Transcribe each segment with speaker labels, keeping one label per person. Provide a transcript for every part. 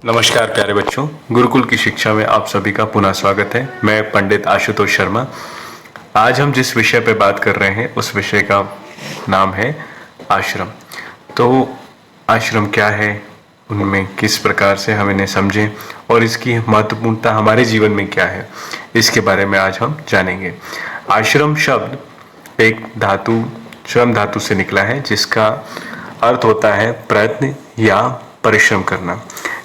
Speaker 1: नमस्कार प्यारे बच्चों, गुरुकुल की शिक्षा में आप सभी का पुनः स्वागत है। मैं पंडित आशुतोष शर्मा। आज हम जिस विषय पर बात कर रहे हैं उस विषय का नाम है आश्रम। तो आश्रम क्या है, उनमें किस प्रकार से हम इन्हें समझें और इसकी महत्वपूर्णता हमारे जीवन में क्या है, इसके बारे में आज हम जानेंगे। आश्रम शब्द एक धातु श्रम धातु से निकला है, जिसका अर्थ होता है प्रयत्न या परिश्रम करना।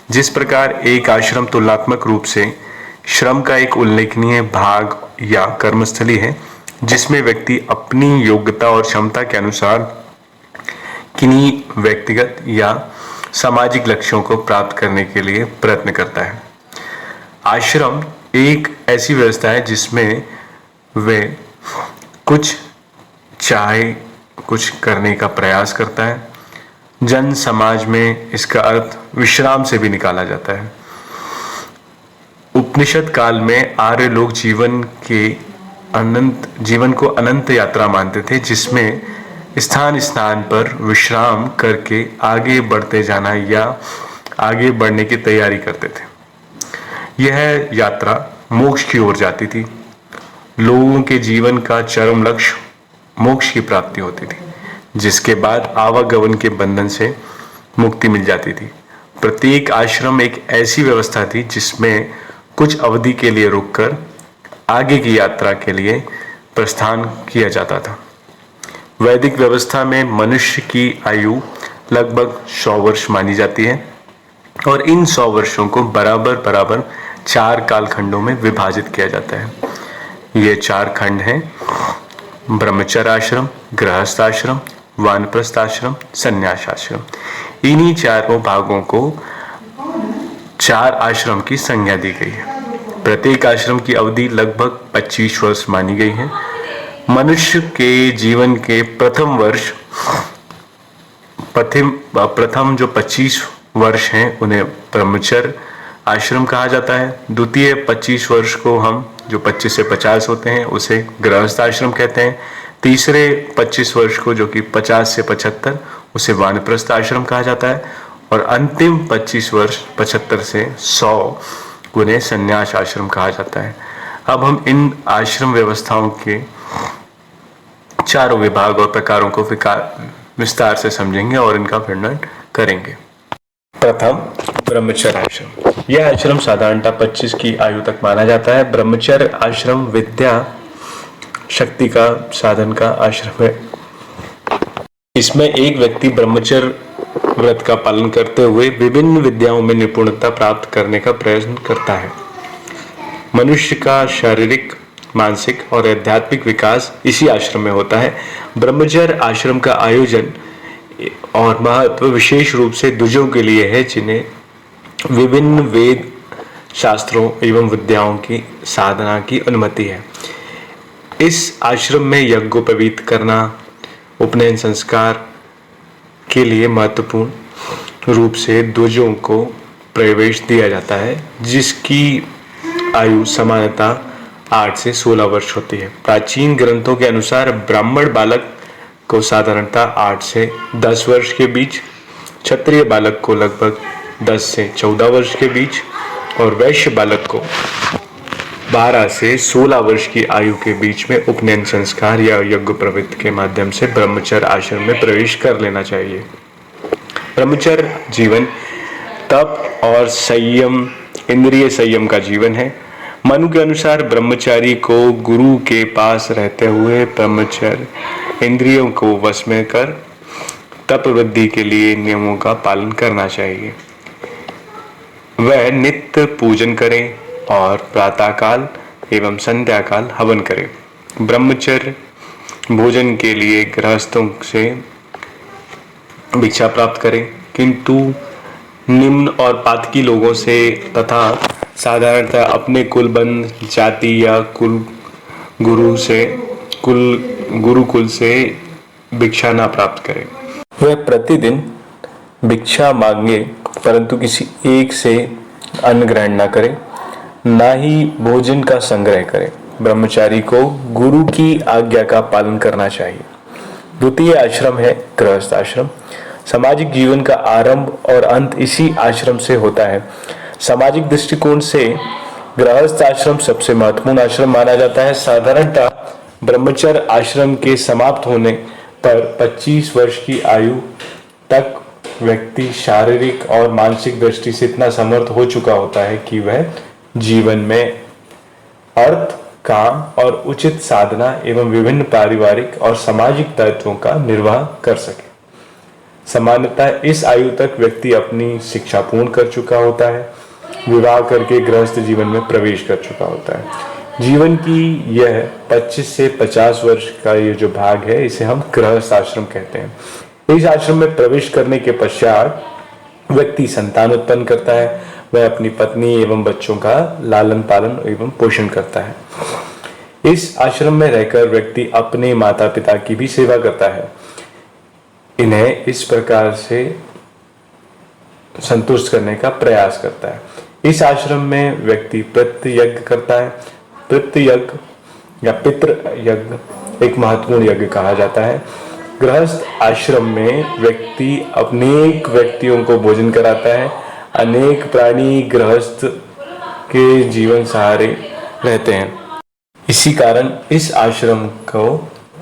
Speaker 1: जिस प्रकार एक आश्रम तुलनात्मक रूप से श्रम का एक उल्लेखनीय भाग या कर्मस्थली है, जिसमें व्यक्ति अपनी योग्यता और क्षमता के अनुसार किन्हीं व्यक्तिगत या सामाजिक लक्ष्यों को प्राप्त करने के लिए प्रयत्न करता है। आश्रम एक ऐसी व्यवस्था है जिसमें वे कुछ चाहे कुछ करने का प्रयास करता है। जन समाज में इसका अर्थ विश्राम से भी निकाला जाता है। उपनिषद काल में आर्य लोग जीवन को अनंत यात्रा मानते थे, जिसमें स्थान स्थान पर विश्राम करके आगे बढ़ते जाना या आगे बढ़ने की तैयारी करते थे। यह यात्रा मोक्ष की ओर जाती थी। लोगों के जीवन का चरम लक्ष्य मोक्ष की प्राप्ति होती थी, जिसके बाद आवागमन के बंधन से मुक्ति मिल जाती थी। प्रत्येक आश्रम एक ऐसी व्यवस्था थी जिसमें कुछ अवधि के लिए रुककर आगे की यात्रा के लिए प्रस्थान किया जाता था। वैदिक व्यवस्था में मनुष्य की आयु लगभग 100 वर्ष मानी जाती है और इन 100 वर्षों को बराबर 4 कालखंडों में विभाजित किया जाता है। ये 4 खंड हैं: ब्रह्मचर्य आश्रम, गृहस्थ आश्रम, वानप्रस्थ आश्रम, संन्यास आश्रम। इन्हीं चारों भागों को 4 आश्रम की संज्ञा दी गई है। प्रत्येक आश्रम की अवधि लगभग 25 वर्ष मानी गई है। मनुष्य के जीवन के प्रथम जो 25 वर्ष हैं उन्हें ब्रह्मचर्य आश्रम कहा जाता है। द्वितीय 25 वर्ष को हम जो 25 से 50 होते हैं उसे गृहस्थ आश्रम कहते हैं। तीसरे 25 वर्ष को जो कि 50 से 75 उसे वानप्रस्थ आश्रम कहा जाता है और अंतिम 25 वर्ष 75 से 100 उन्हें संन्यास आश्रम कहा जाता है। अब हम इन आश्रम व्यवस्थाओं के चारों विभाग और प्रकारों को विस्तार से समझेंगे और इनका वर्णन करेंगे। प्रथम, ब्रह्मचर्य आश्रम। यह आश्रम साधारणतः 25 की आयु तक माना जाता है। ब्रह्मचर्य आश्रम विद्या शक्ति का साधन का आश्रम है। इसमें एक व्यक्ति ब्रह्मचर्य व्रत का पालन करते हुए विभिन्न विद्याओं में निपुणता प्राप्त करने का प्रयत्न करता है। मनुष्य का शारीरिक, मानसिक और आध्यात्मिक विकास इसी आश्रम में होता है। ब्रह्मचर्य आश्रम का आयोजन और महत्व विशेष रूप से द्विजों के लिए है, जिन्हें विभिन्न वेद शास्त्रों एवं विद्याओं की साधना की अनुमति है। इस आश्रम में यज्ञोपवीत करना, उपनयन संस्कार के लिए महत्वपूर्ण रूप से द्विजों को प्रवेश दिया जाता है, जिसकी आयु सामान्यतः 8 से 16 वर्ष होती है। प्राचीन ग्रंथों के अनुसार ब्राह्मण बालक को साधारणतः 8 से 10 वर्ष के बीच, क्षत्रिय बालक को लगभग 10 से 14 वर्ष के बीच और वैश्य बालक को 12 से 16 वर्ष की आयु के बीच में उपनयन संस्कार या यज्ञोपवीत के माध्यम से ब्रह्मचर्य आश्रम में प्रवेश कर लेना चाहिए। ब्रह्मचर्य जीवन तप और संयम, इंद्रिय संयम का जीवन है। मनु के अनुसार ब्रह्मचारी को गुरु के पास रहते हुए ब्रह्मचर्य इंद्रियों को वश में कर तप वृद्धि के लिए नियमों का पालन करना चाहिए। वह नित्य पूजन करे और प्रातःकाल एवं संध्याकाल हवन करे। ब्रह्मचर्य भोजन के लिए गृहस्थों से भिक्षा प्राप्त करे, किंतु निम्न और पातकी लोगों से तथा साधारणतः अपने कुलबंध, जाति या गुरुकुल से भिक्षा न प्राप्त करे। वह प्रतिदिन भिक्षा मांगे परंतु किसी एक से अन्न ग्रहण न करे, ना ही भोजन का संग्रह करे। ब्रह्मचारी को गुरु की आज्ञा का पालन करना चाहिए। द्वितीय आश्रम है गृहस्थ आश्रम। सामाजिक जीवन का आरंभ और अंत इसी आश्रम से होता है। सामाजिक दृष्टिकोण से गृहस्थ आश्रम सबसे महत्वपूर्ण आश्रम माना जाता है। साधारणतः ब्रह्मचर्य आश्रम के समाप्त होने पर 25 वर्ष की आयु तक व्यक्ति शारीरिक और मानसिक दृष्टि से इतना समर्थ हो चुका होता है कि वह जीवन में अर्थ, काम और उचित साधना एवं विभिन्न पारिवारिक और सामाजिक दायित्वों का निर्वाह कर सके। सामान्यतः इस आयु तक व्यक्ति अपनी शिक्षा पूर्ण कर चुका होता है, विवाह करके गृहस्थ जीवन में प्रवेश कर चुका होता है। जीवन की यह 25 से 50 वर्ष का ये जो भाग है, इसे हम गृहस्थ आश्रम कहते हैं। इस आश्रम में प्रवेश करने के पश्चात व्यक्ति संतान उत्पन्न करता है। वह अपनी पत्नी एवं बच्चों का लालन पालन एवं पोषण करता है। इस आश्रम में रहकर व्यक्ति अपने माता पिता की भी सेवा करता है। इन्हें इस प्रकार से संतुष्ट करने का प्रयास करता है। इस आश्रम में व्यक्ति पितृ यज्ञ करता है। पितृ यज्ञ या पितृ यज्ञ एक महत्वपूर्ण यज्ञ कहा जाता है। गृहस्थ आश्रम में व्यक्ति अनेक व्यक्तियों को भोजन कराता है। अनेक प्राणी गृहस्थ के जीवन सहारे रहते हैं। इसी कारण इस आश्रम को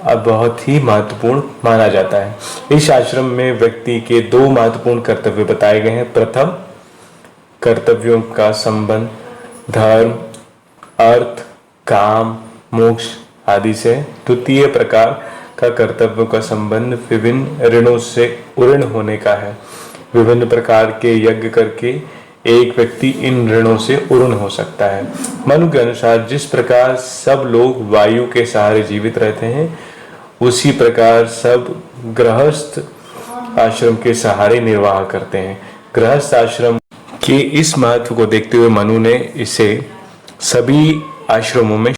Speaker 1: अब बहुत ही महत्वपूर्ण माना जाता है। इस आश्रम में व्यक्ति के 2 महत्वपूर्ण कर्तव्य बताए गए हैं। प्रथम, कर्तव्यों का संबंध धर्म, अर्थ, काम, मोक्ष आदि से। द्वितीय प्रकार का कर्तव्यों का संबंध विभिन्न ऋणों से उऋण होने का है। विभिन्न प्रकार के यज्ञ करके एक व्यक्ति इन ऋणों से उऋण हो सकता है। मनु के अनुसार जिस प्रकार सब लोग वायु के सहारे जीवित रहते हैं, उसी प्रकार सब गृहस्थ आश्रम के सहारे निर्वाह करते हैं। गृहस्थ आश्रम के इस महत्व को देखते हुए मनु ने इसे सभी आश्रमों में